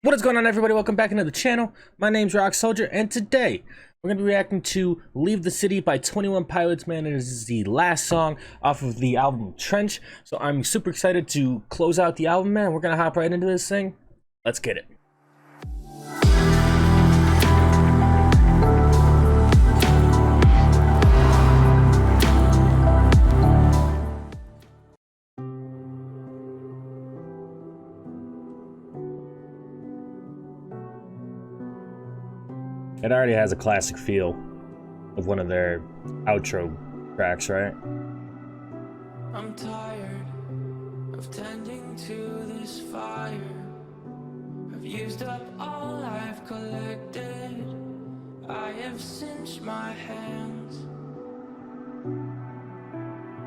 What is going on, everybody? Welcome back into the channel. My name's Rock Soldier, and today we're going to be reacting to Leave the City by 21 Pilots. Man, it is the last song off of the album Trench, so I'm super excited to close out the album, man. We're going to hop right into this thing. Let's get it. It already has a classic feel of one of their outro tracks, right? I'm tired of tending to this fire. I've used up all I've collected. I have cinched my hands.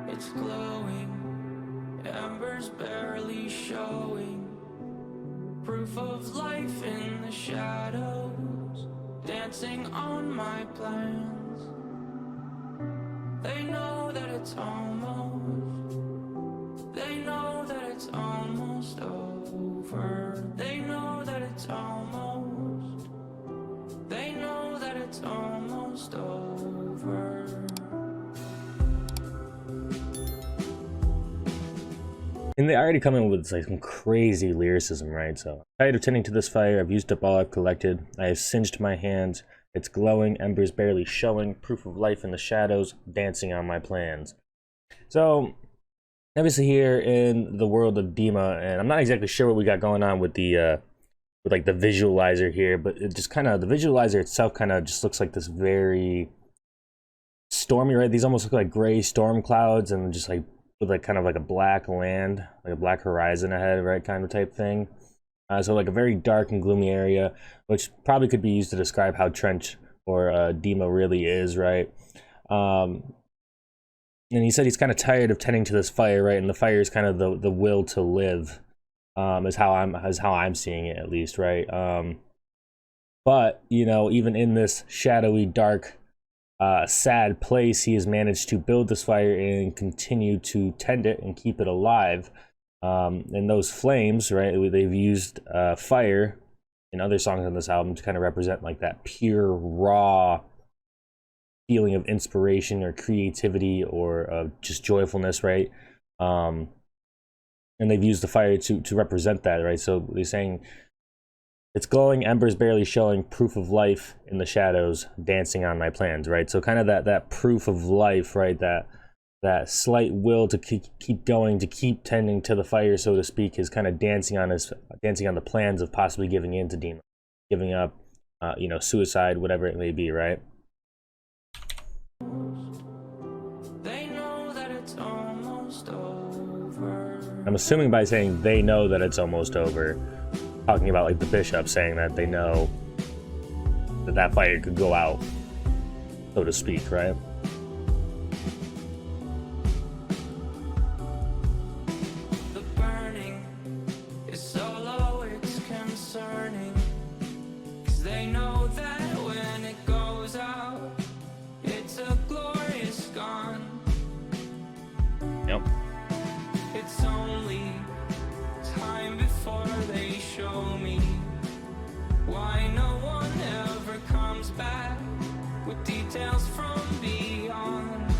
It's glowing, embers barely showing. Proof of life in the shadows, dancing on my plans. They know that it's almost, they know that it's almost over. They know that it's almost, they know that it's almost over. And they already come in with like some crazy lyricism, right? So, tired of tending to this fire, I've used up all I've collected. I have cinched my hands. It's glowing, embers barely showing. Proof of life in the shadows, dancing on my plans. So, obviously here in the world of Dima, and I'm not exactly sure what we got going on with the like the visualizer here, but it just kind of, the visualizer itself kind of just looks like this very stormy, right? These almost look like gray storm clouds, and just like with like kind of like a black land, like a black horizon ahead, right, kind of type thing. So like a very dark and gloomy area, which probably could be used to describe how Trench or Dima really is, right? And he said he's kind of tired of tending to this fire, right? And the fire is kind of the will to live, is how I'm seeing it, at least, right? But you know, even in this shadowy, dark, sad place, he has managed to build this fire and continue to tend it and keep it alive. And those flames, right, they've used fire in other songs on this album to kind of represent like that pure, raw feeling of inspiration or creativity or just joyfulness, right? And they've used the fire to represent that, right? So they're saying it's glowing, embers barely showing, proof of life in the shadows, dancing on my plans, right? So kind of that proof of life, right? That slight will to keep going, to keep tending to the fire, so to speak, is kind of dancing on the plans of possibly giving in to Dima, giving up, you know, suicide, whatever it may be, right? They know that it's almost over. I'm assuming by saying they know that it's almost over, talking about like the bishop saying that they know that fire could go out, so to speak, right? The burning is so low, it's concerning, 'cause they know that when it goes out, it's a glorious gone. Yep. It's only time before they show me why no one ever comes back with details from beyond.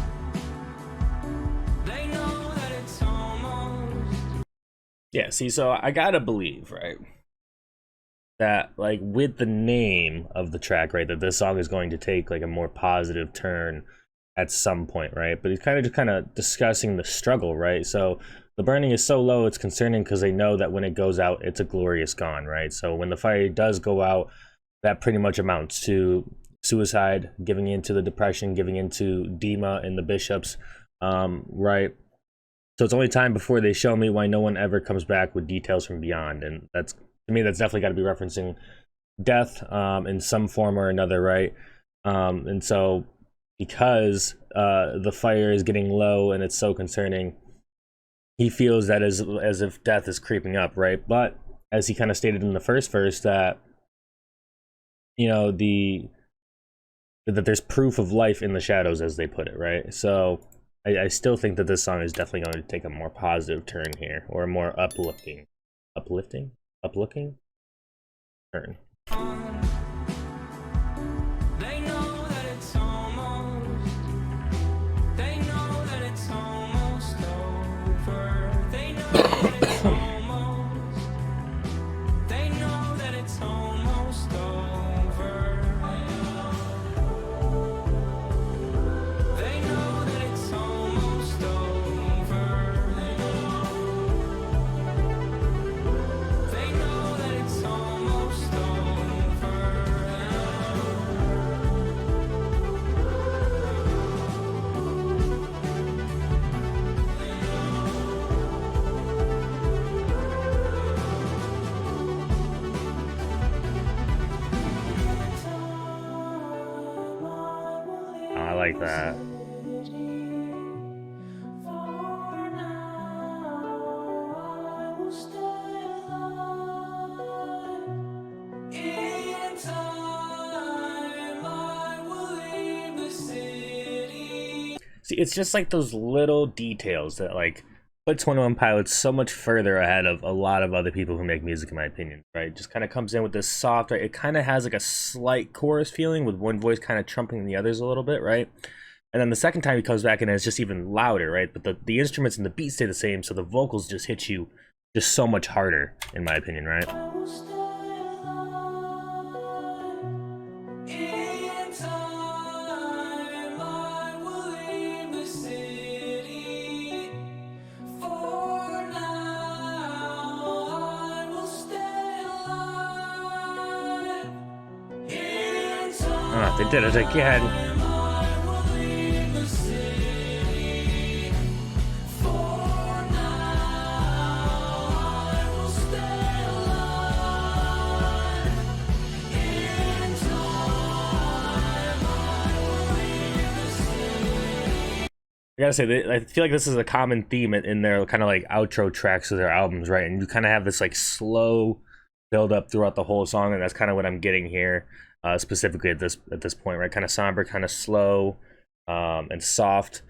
They know that it's almost. Yeah, see, so I gotta believe, right, that like with the name of the track, right, that this song is going to take like a more positive turn at some point, right? But he's kind of discussing the struggle, right? So the burning is so low, it's concerning because they know that when it goes out, it's a glorious gone, right? So when the fire does go out, that pretty much amounts to suicide, giving into the depression, giving into Dima and the bishops, right? So it's only time before they show me why no one ever comes back with details from beyond. And that's, to me, that's definitely got to be referencing death in some form or another, right? And so because the fire is getting low and it's so concerning, he feels that as if death is creeping up, right? But as he kind of stated in the first verse, that, you know, that there's proof of life in the shadows, as they put it, right? So I still think that this song is definitely going to take a more positive turn here, or a more uplifting turn. They know that it's almost. They know that it's almost over. They know that it's almost. They know that it's almost over. They know that it's almost over. They know that it's almost over. I like that. See, it's just like those little details that like put 21 Pilots so much further ahead of a lot of other people who make music, in my opinion, right? Just kind of comes in with this soft, right? It kind of has like a slight chorus feeling with one voice kind of trumping the others a little bit, right? And then the second time he comes back and it's just even louder, right? But the instruments and the beats stay the same, so the vocals just hit you just so much harder, in my opinion, right? Ah, they did it again. I gotta say, I feel like this is a common theme in their kind of like outro tracks of their albums, right? And you kind of have this like slow build up throughout the whole song, and that's kind of what I'm getting here, specifically at this point, right? Kind of somber, kind of slow, and soft.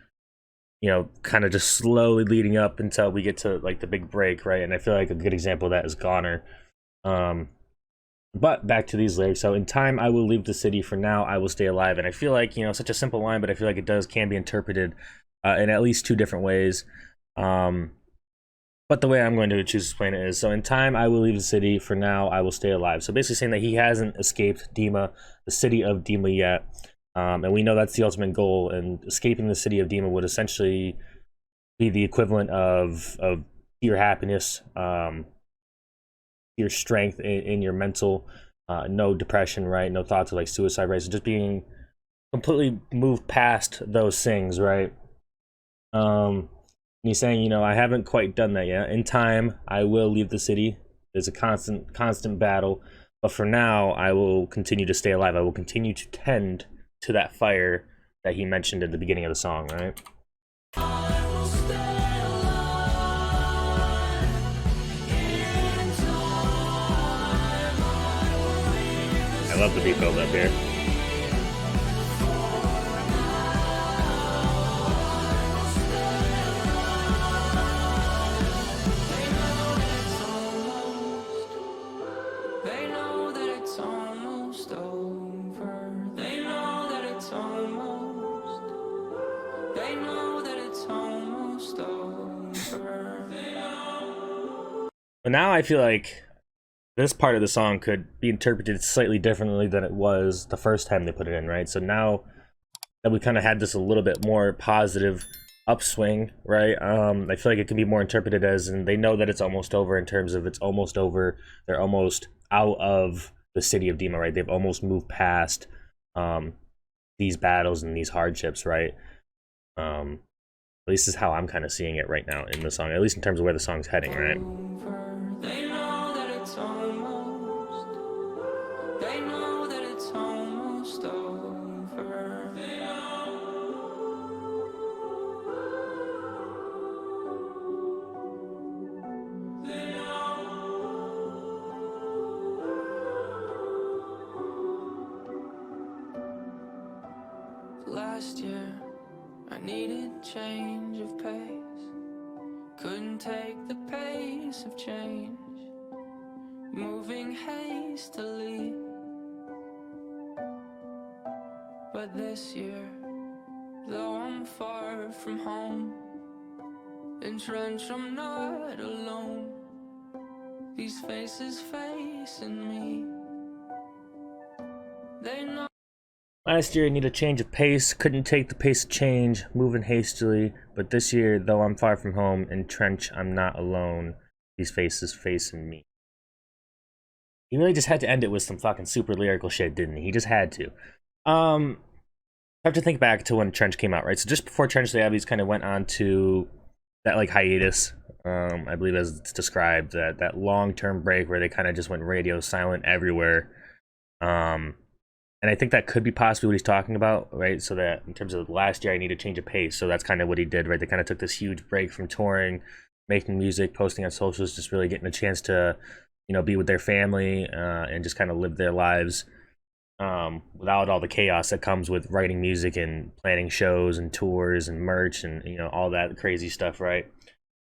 You know, kind of just slowly leading up until we get to like the big break, right? And I feel like a good example of that is Goner. But back to these lyrics. So in time, I will leave the city. For now, I will stay alive. And I feel like, you know, such a simple line, but I feel like it can be interpreted in at least two different ways. But the way I'm going to choose to explain it is, so in time, I will leave the city. For now, I will stay alive. So basically saying that he hasn't escaped Dima, the city of Dima yet. And we know that's the ultimate goal. And escaping the city of Dima would essentially be the equivalent of your happiness, your strength in your mental, no depression, right? No thoughts of like suicide, right? So just being completely moved past those things, right? And he's saying, you know, I haven't quite done that yet. In time, I will leave the city. There's a constant battle, but for now, I will continue to stay alive. I will continue to tend to that fire that he mentioned at the beginning of the song, right? I love the beat build up here. But now I feel like this part of the song could be interpreted slightly differently than it was the first time they put it in, right? So now that we kind of had this a little bit more positive upswing, right? I feel like it can be more interpreted as, and they know that it's almost over in terms of it's almost over. They're almost out of the city of Dima, right? They've almost moved past these battles and these hardships, right? At least this is how I'm kind of seeing it right now in the song, at least in terms of where the song's heading, right? They know that it's almost. They know that it's almost over. They know. They know. Last year, I needed change of pace. Couldn't take the pace of change. moving hastily. But this year, though I'm far from home, entrenched, I'm not alone. These faces facing me, they know. Last year I needed a change of pace, couldn't take the pace of change, moving hastily. But this year, though I'm far from home, entrenched, I'm not alone. These faces facing me. He really just had to end it with some fucking super lyrical shit, didn't he? He just had to. I have to think back to when Trench came out, right? So just before Trench, the Abbeys kind of went on to that like hiatus, I believe as it's described, that long-term break where they kind of just went radio silent everywhere. And I think that could be possibly what he's talking about, right? So that in terms of last year, I need to change a pace. So that's kind of what he did, right? They kind of took this huge break from touring, making music, posting on socials, just really getting a chance to, you know, be with their family and just kind of live their lives without all the chaos that comes with writing music and planning shows and tours and merch and, you know, all that crazy stuff, right?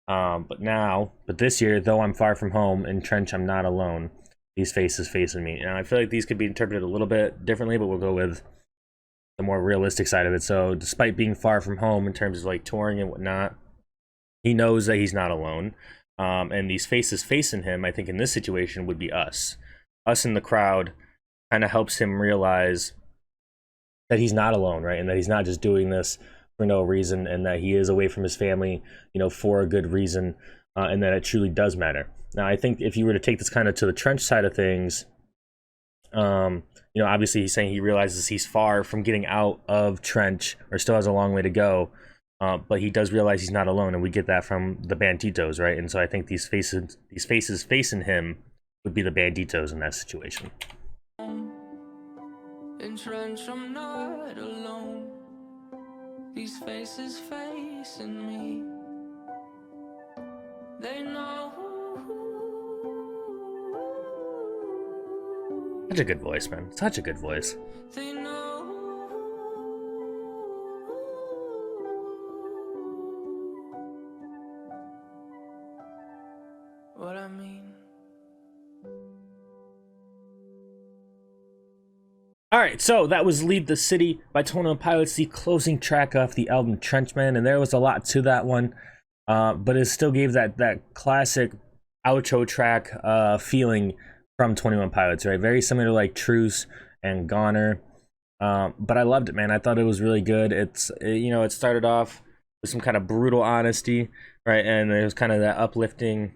But this year, though I'm far from home, entrenched, I'm not alone. These faces facing me. And I feel like these could be interpreted a little bit differently, but we'll go with the more realistic side of it. So despite being far from home in terms of like touring and whatnot, he knows that he's not alone. And these faces facing him, I think in this situation would be us. Us in the crowd kind of helps him realize that he's not alone, right? And that he's not just doing this for no reason, and that he is away from his family, you know, for a good reason, and that it truly does matter. Now, I think if you were to take this kind of to the Trench side of things, you know, obviously he's saying he realizes he's far from getting out of Trench, or still has a long way to go, but he does realize he's not alone, and we get that from the Banditos, right? And so I think these faces facing him would be the Banditos in that situation. Entrenched, I'm not alone. These faces facing me, they know. Such a good voice, man. Such a good voice. They know what I mean. Alright, so that was Leave the City by 21 Pilots, the closing track off the album Trenchman, and there was a lot to that one, but it still gave that classic outro track feeling from 21 Pilots, right? Very similar to like Truce and Goner, but I loved it, man. I thought it was really good. You know, it started off with some kind of brutal honesty, right? And there was kind of that uplifting,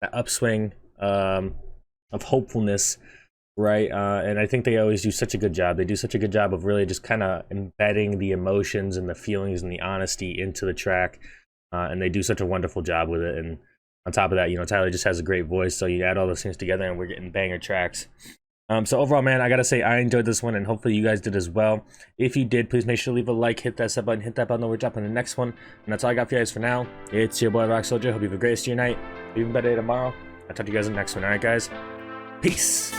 that upswing of hopefulness, right? And I think they always do such a good job. They do such a good job of really just kind of embedding the emotions and the feelings and the honesty into the track, and they do such a wonderful job with it. And on top of that, you know, Tyler just has a great voice, so you add all those things together and we're getting banger tracks. So overall, man, I gotta say I enjoyed this one, and hopefully you guys did as well. If you did, please make sure to leave a like, hit that sub button, hit that button, and we're dropping the next one. And that's all I got for you guys for now. It's your boy Rock Soldier. Hope you have a great rest of your night, even better day tomorrow. I'll talk to you guys in the next one. All right, guys, peace.